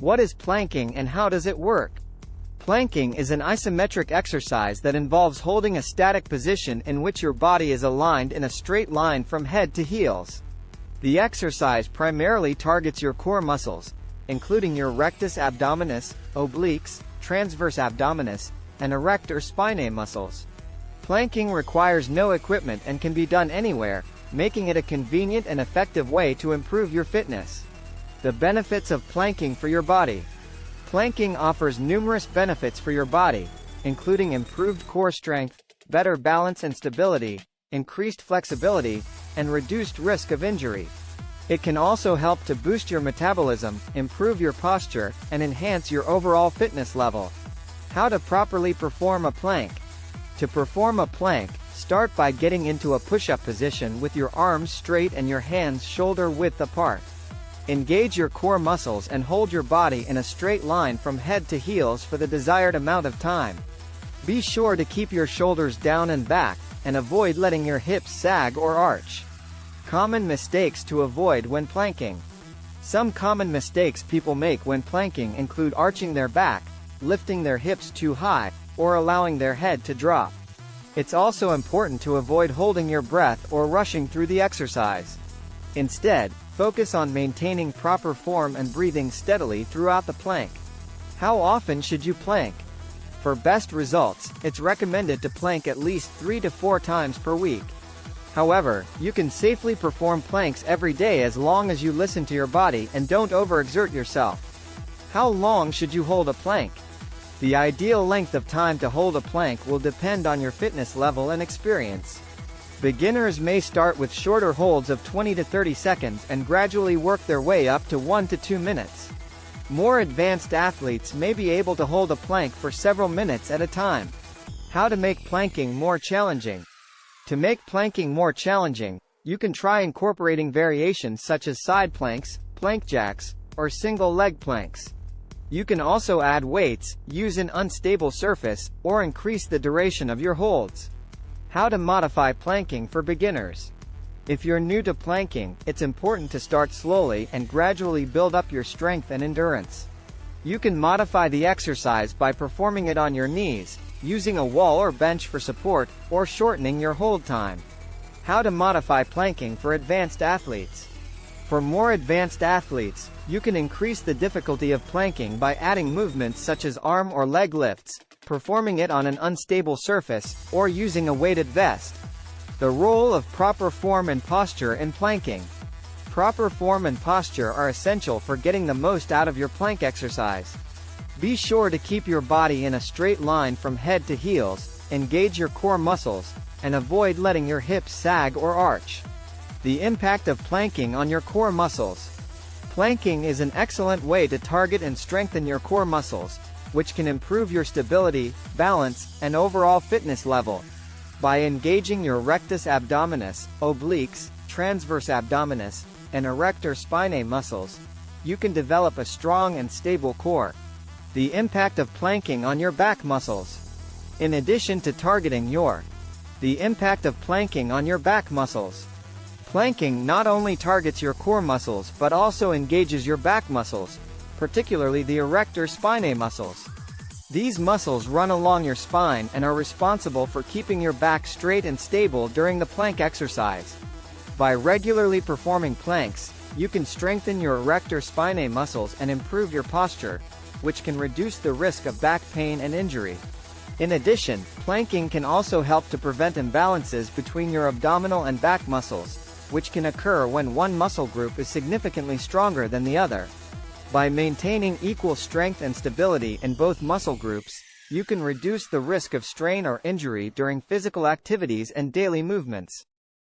What is planking and how does it work? Planking is an isometric exercise that involves holding a static position in which your body is aligned in a straight line from head to heels. The exercise primarily targets your core muscles, including your rectus abdominis, obliques, transverse abdominis, and erector spinae muscles. Planking requires no equipment and can be done anywhere, making it a convenient and effective way to improve your fitness. The benefits of planking for your body. Planking offers numerous benefits for your body, including improved core strength, better balance and stability, increased flexibility, and reduced risk of injury. It can also help to boost your metabolism, improve your posture, and enhance your overall fitness level. How to properly perform a plank. To perform a plank, start by getting into a push-up position with your arms straight and your hands shoulder-width apart. Engage your core muscles and hold your body in a straight line from head to heels for the desired amount of time. Be sure to keep your shoulders down and back, and avoid letting your hips sag or arch. Common mistakes to avoid when planking. Some common mistakes people make when planking include arching their back, lifting their hips too high, or allowing their head to drop. It's also important to avoid holding your breath or rushing through the exercise. Instead, focus on maintaining proper form and breathing steadily throughout the plank. How often should you plank? For best results, it's recommended to plank at least 3 to 4 times per week. However, you can safely perform planks every day as long as you listen to your body and don't overexert yourself. How long should you hold a plank? The ideal length of time to hold a plank will depend on your fitness level and experience. Beginners may start with shorter holds of 20 to 30 seconds and gradually work their way up to 1 to 2 minutes. More advanced athletes may be able to hold a plank for several minutes at a time. How to make planking more challenging. To make planking more challenging, you can try incorporating variations such as side planks, plank jacks, or single leg planks. You can also add weights, use an unstable surface, or increase the duration of your holds. How to modify planking for beginners. If you're new to planking, it's important to start slowly and gradually build up your strength and endurance. You can modify the exercise by performing it on your knees, using a wall or bench for support, or shortening your hold time. How to modify planking for advanced athletes. For more advanced athletes, you can increase the difficulty of planking by adding movements such as arm or leg lifts, performing it on an unstable surface, or using a weighted vest. The role of proper form and posture in planking. Proper form and posture are essential for getting the most out of your plank exercise. Be sure to keep your body in a straight line from head to heels, engage your core muscles, and avoid letting your hips sag or arch. The impact of planking on your core muscles. Planking is an excellent way to target and strengthen your core muscles, which can improve your stability, balance, and overall fitness level. By engaging your rectus abdominis, obliques, transverse abdominis, and erector spinae muscles, you can develop a strong and stable core. The impact of planking on your back muscles. In addition to targeting the impact of planking on your back muscles. Planking not only targets your core muscles but also engages your back muscles, particularly the erector spinae muscles. These muscles run along your spine and are responsible for keeping your back straight and stable during the plank exercise. By regularly performing planks, you can strengthen your erector spinae muscles and improve your posture, which can reduce the risk of back pain and injury. In addition, planking can also help to prevent imbalances between your abdominal and back muscles, which can occur when one muscle group is significantly stronger than the other. By maintaining equal strength and stability in both muscle groups, you can reduce the risk of strain or injury during physical activities and daily movements.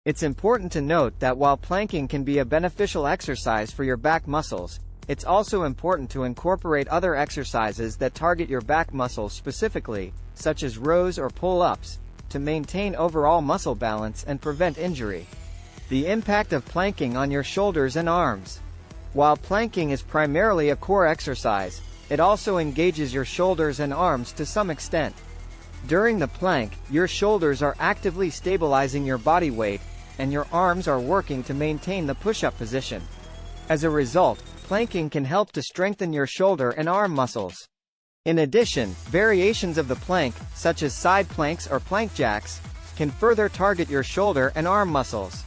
It's important to note that while planking can be a beneficial exercise for your back muscles, it's also important to incorporate other exercises that target your back muscles specifically, such as rows or pull-ups, to maintain overall muscle balance and prevent injury. The impact of planking on your shoulders and arms. While planking is primarily a core exercise, it also engages your shoulders and arms to some extent. During the plank, your shoulders are actively stabilizing your body weight, and your arms are working to maintain the push-up position. As a result, Planking can help to strengthen your shoulder and arm muscles. In addition, variations of the plank, such as side planks or plank jacks, can further target your shoulder and arm muscles.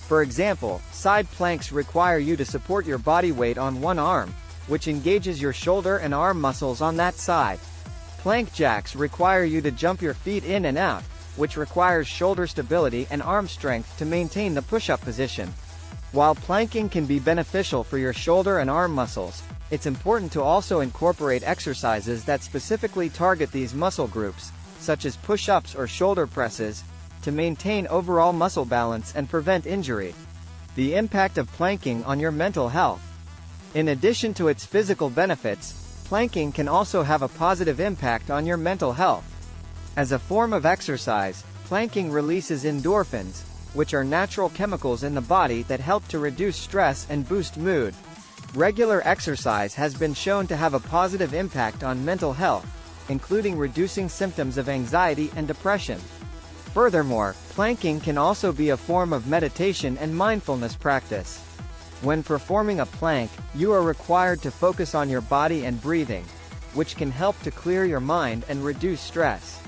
For example, side planks require you to support your body weight on one arm, which engages your shoulder and arm muscles on that side. Plank jacks require you to jump your feet in and out, which requires shoulder stability and arm strength to maintain the push-up position. While planking can be beneficial for your shoulder and arm muscles, it's important to also incorporate exercises that specifically target these muscle groups, such as push-ups or shoulder presses, to maintain overall muscle balance and prevent injury. The impact of planking on your mental health. In addition to its physical benefits, planking can also have a positive impact on your mental health. As a form of exercise, planking releases endorphins, which are natural chemicals in the body that help to reduce stress and boost mood. Regular exercise has been shown to have a positive impact on mental health, including reducing symptoms of anxiety and depression. Furthermore, planking can also be a form of meditation and mindfulness practice. When performing a plank, you are required to focus on your body and breathing, which can help to clear your mind and reduce stress.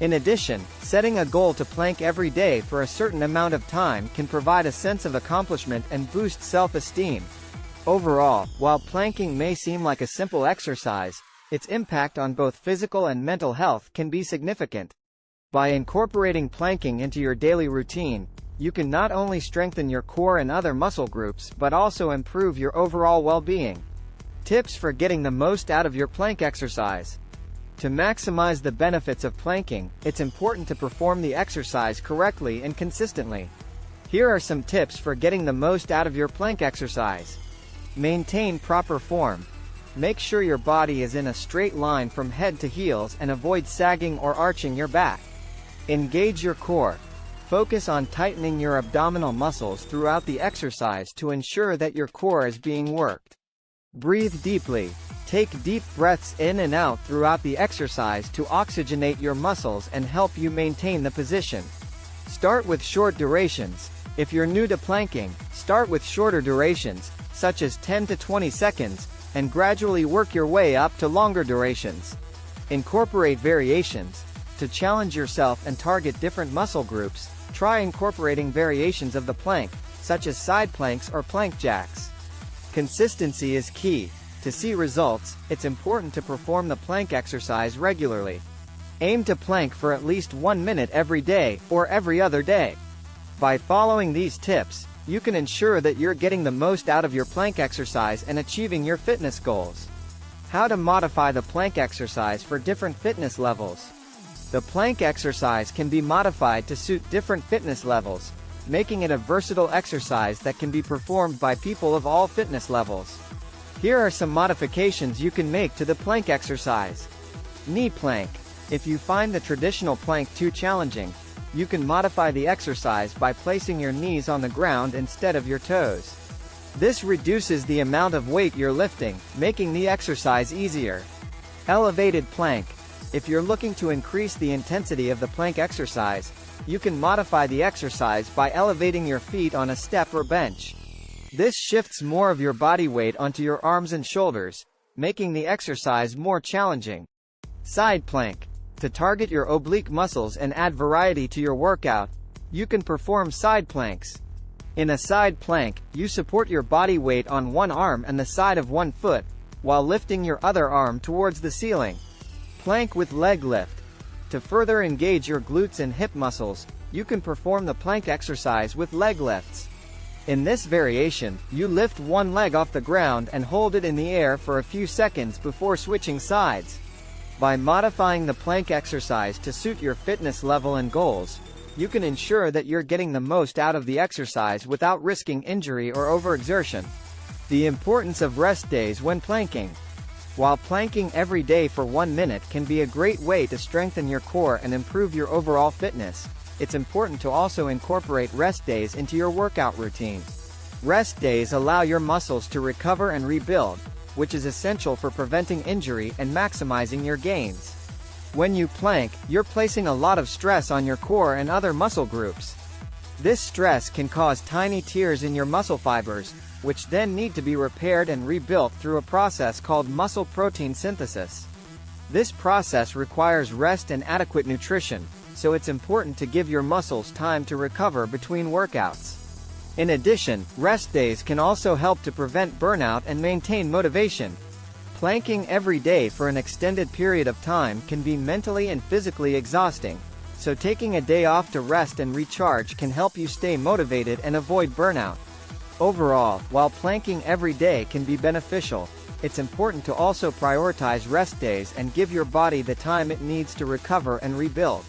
In addition, setting a goal to plank every day for a certain amount of time can provide a sense of accomplishment and boost self-esteem. Overall, while planking may seem like a simple exercise, its impact on both physical and mental health can be significant. By incorporating planking into your daily routine, you can not only strengthen your core and other muscle groups but also improve your overall well-being. Tips for getting the most out of your plank exercise. To maximize the benefits of planking, it's important to perform the exercise correctly and consistently. Here are some tips for getting the most out of your plank exercise. Maintain proper form. Make sure your body is in a straight line from head to heels and avoid sagging or arching your back. Engage your core. Focus on tightening your abdominal muscles throughout the exercise to ensure that your core is being worked. Breathe deeply. Take deep breaths in and out throughout the exercise to oxygenate your muscles and help you maintain the position. Start with short durations. If you're new to planking, start with shorter durations, such as 10 to 20 seconds, and gradually work your way up to longer durations. Incorporate variations. To challenge yourself and target different muscle groups, try incorporating variations of the plank, such as side planks or plank jacks. Consistency is key. To see results, it's important to perform the plank exercise regularly. Aim to plank for at least 1 minute every day, or every other day. By following these tips, you can ensure that you're getting the most out of your plank exercise and achieving your fitness goals. How to modify the plank exercise for different fitness levels. The plank exercise can be modified to suit different fitness levels, making it a versatile exercise that can be performed by people of all fitness levels. Here are some modifications you can make to the plank exercise. Knee plank. If you find the traditional plank too challenging, you can modify the exercise by placing your knees on the ground instead of your toes. This reduces the amount of weight you're lifting, making the exercise easier. Elevated plank. If you're looking to increase the intensity of the plank exercise, you can modify the exercise by elevating your feet on a step or bench. This shifts more of your body weight onto your arms and shoulders, making the exercise more challenging. Side plank. To target your oblique muscles and add variety to your workout, you can perform side planks. In a side plank, you support your body weight on one arm and the side of one foot, while lifting your other arm towards the ceiling. Plank with leg lift. To further engage your glutes and hip muscles, you can perform the plank exercise with leg lifts. In this variation, you lift one leg off the ground and hold it in the air for a few seconds before switching sides. By modifying the plank exercise to suit your fitness level and goals, you can ensure that you're getting the most out of the exercise without risking injury or overexertion. The importance of rest days when planking. While planking every day for 1 minute can be a great way to strengthen your core and improve your overall fitness, it's important to also incorporate rest days into your workout routine. Rest days allow your muscles to recover and rebuild, which is essential for preventing injury and maximizing your gains. When you plank, you're placing a lot of stress on your core and other muscle groups. This stress can cause tiny tears in your muscle fibers, which then need to be repaired and rebuilt through a process called muscle protein synthesis. This process requires rest and adequate nutrition, so it's important to give your muscles time to recover between workouts. In addition, rest days can also help to prevent burnout and maintain motivation. Planking every day for an extended period of time can be mentally and physically exhausting, so taking a day off to rest and recharge can help you stay motivated and avoid burnout. Overall, while planking every day can be beneficial, it's important to also prioritize rest days and give your body the time it needs to recover and rebuild.